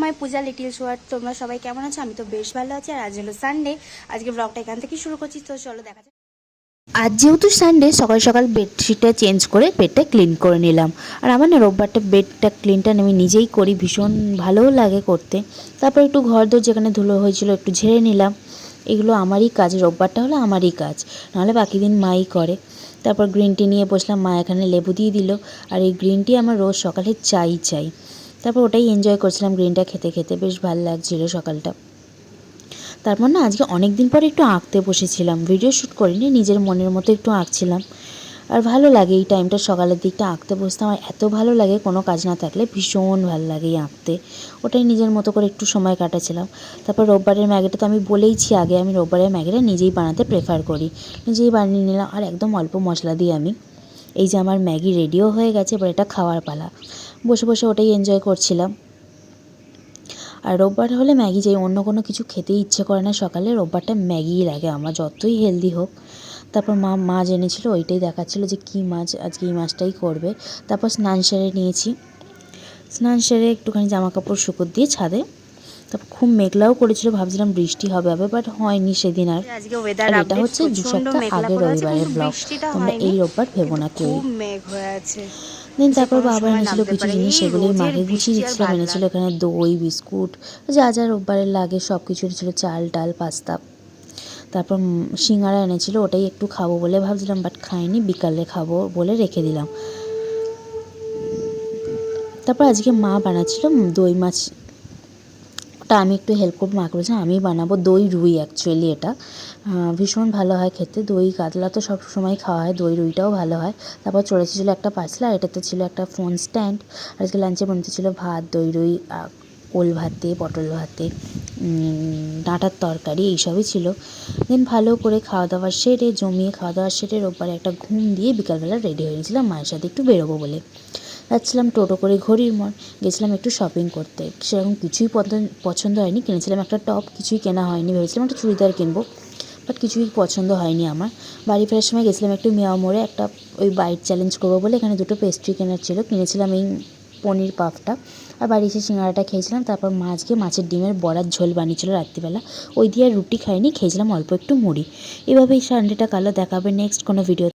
মাই পূজা little sword. তোমরা সবাই কেমন আছো? আমি তো বেশ ভালো আছি। আর আজ হলো সানডে, আজকে ব্লগটা এখান থেকে শুরু করছি, তো চলো দেখা যাক। আজ যেহেতু সানডে, সকাল সকাল বেডশিটটা চেঞ্জ করে বেডটা ক্লিন করে নিলাম। আর আমার না রোববারটা বেডটা ক্লিনটা আমি নিজেই করি, ভীষণ ভালোও লাগে করতে। তারপর একটু ঘর দোর যেখানে ধুলো হয়েছিল একটু ঝেড়ে নিলাম। এগুলো আমারই কাজ, রোববারটা হলো আমারই কাজ, নাহলে বাকি দিন মাই করে। তারপর গ্রিন টি নিয়ে বসলাম, মা এখানে লেবু দিয়ে দিল। আর এই গ্রিন টি আমার রোজ সকালে চাই। তারপর ওটাই এনজয় করছিলাম, গ্রিনটা খেতে খেতে বেশ ভালো লাগছিল সকালটা। তারপর না আজকে অনেক দিন পরে একটু আঁকতে বসেছিলাম, ভিডিও শ্যুট করিনি, নিজের মনের মতো একটু আঁকছিলাম। আর ভালো লাগে এই টাইমটা, সকালের দিকটা আঁকতে বসতে আমার এত ভালো লাগে, কোনো কাজ না থাকলে ভীষণ ভালো লাগে এই আঁকতে। ওটাই নিজের মতো করে একটু সময় কাটাচ্ছিলাম। তারপর রোববারের ম্যাগিটা তো আমি বলেইছি আগে, আমি রোববারের ম্যাগিটা নিজেই বানাতে প্রেফার করি, নিজেই বানিয়ে নিলাম। আর একদম অল্প মশলা দিয়ে আমি, এই যে আমার ম্যাগি রেডিও হয়ে গেছে, এবার এটা খাওয়ার পালা। বসে বসে ওটাই এনজয় করছিলাম। আর রোববার হলে ম্যাগি চাই, অন্য কোনো কিছু খেতে ইচ্ছে করে না সকালে, রোববারটা ম্যাগিই লাগে আমার, যতই হেলদি হোক। তারপর মাছ এনেছিল, ওইটাই দেখাচ্ছিলো যে কী মাছ, আজকে এই মাছটাই করবে। তারপর স্নান সেরে নিয়েছি, স্নান সেরে একটুখানি জামা কাপড় শুকোর দিয়ে ছাদে। তারপর খুব মেঘলাও করেছিল, ভাবছিলাম বৃষ্টি হবে বাট হয়নি সেদিন। আর আজকে ওয়েদার আর এটা আপডেট হচ্ছে 2 প্রচন্ড সপ্তাহ মেঘলা আগের করে আছে, রবিবারের কিন্তু ব্লগ, বৃষ্টিটা তোমরা হয়নি। এই রোববার ভেবো কিন্তু না কেউ। খুব মেঘ হয়ে আছে, দেন যে তারপর কোনো বাবা সময় এনেছিল নামতে কিছু পারে। জিনিস, এই সেগুলি রোদের মাকে গুছিয়ে বৃষ্টি আর দিচ্ছিলাম। ভাল এনেছিল লাগে। এখানে দই, বিস্কুট, যা যা রোববারের লাগে সব কিছু ছিল, চাল ডাল পাস্তা। তারপর সিঙ্গারা এনেছিল, ওটাই একটু খাবো বলে ভাবছিলাম, বাট খাইনি, বিকালে খাবো বলে রেখে দিলাম। তারপর আজকে মা বানাচ্ছিল দই মাছ, ওটা আমি একটু হেল্প করবো, মা করেছে আমি বানাবো দই রুই। অ্যাকচুয়ালি এটা ভীষণ ভালো হয় খেতে, দই কাতলা তো সব সময় খাওয়া হয়, দই রুইটাও ভালো হয়। তারপর চড়েছে ছিল একটা পাতলা, আর এটাতে ছিল একটা ফোন স্ট্যান্ড। আজকে লাঞ্চে বানাতে ছিল ভাত, দই রুই, ওল ভাতে, পটল ভাতে, ডাঁটার তরকারি, এইসবই ছিল। দেন ভালো করে খাওয়া দাওয়া সেরে, জমিয়ে খাওয়া দাওয়া সেরে রোববার একটা ঘুম দিয়ে বিকালবেলা রেডি হয়ে গেছিলাম মায়ের সাথে একটু বেরোবো বলে। যাচ্ছিলাম টোটো করে ঘড়ির মোড়, গেছিলাম একটু শপিং করতে। সেরকম কিছুই পছন্দ হয়নি, কিনেছিলাম একটা টপ, কিছুই কেনা হয়নি, ভেবেছিলাম একটা চুড়িদার কিনবো, বাট কিছুই পছন্দ হয়নি আমার। বাড়ি ফেরার সময় গেছিলাম একটু মিয়াও মোড়ে, একটা ওই বাইট চ্যালেঞ্জ করবো বলে এখানে দুটো পেস্ট্রি কেনার ছিল, কিনেছিলাম এই পনির পাফটা। আর বাড়ি এসে সিঙ্গাড়াটা খেয়েছিলাম। তারপর মা আজকে মাছের ডিমের বড়ার ঝোল বানিয়েছিল রাত্রিবেলা, ওই দিয়ে আর রুটি খাইনি, খেয়েছিলাম অল্প একটু মুড়ি। এভাবেই সানডেটা কালো। দেখা হবে নেক্সট কোনো ভিডিও।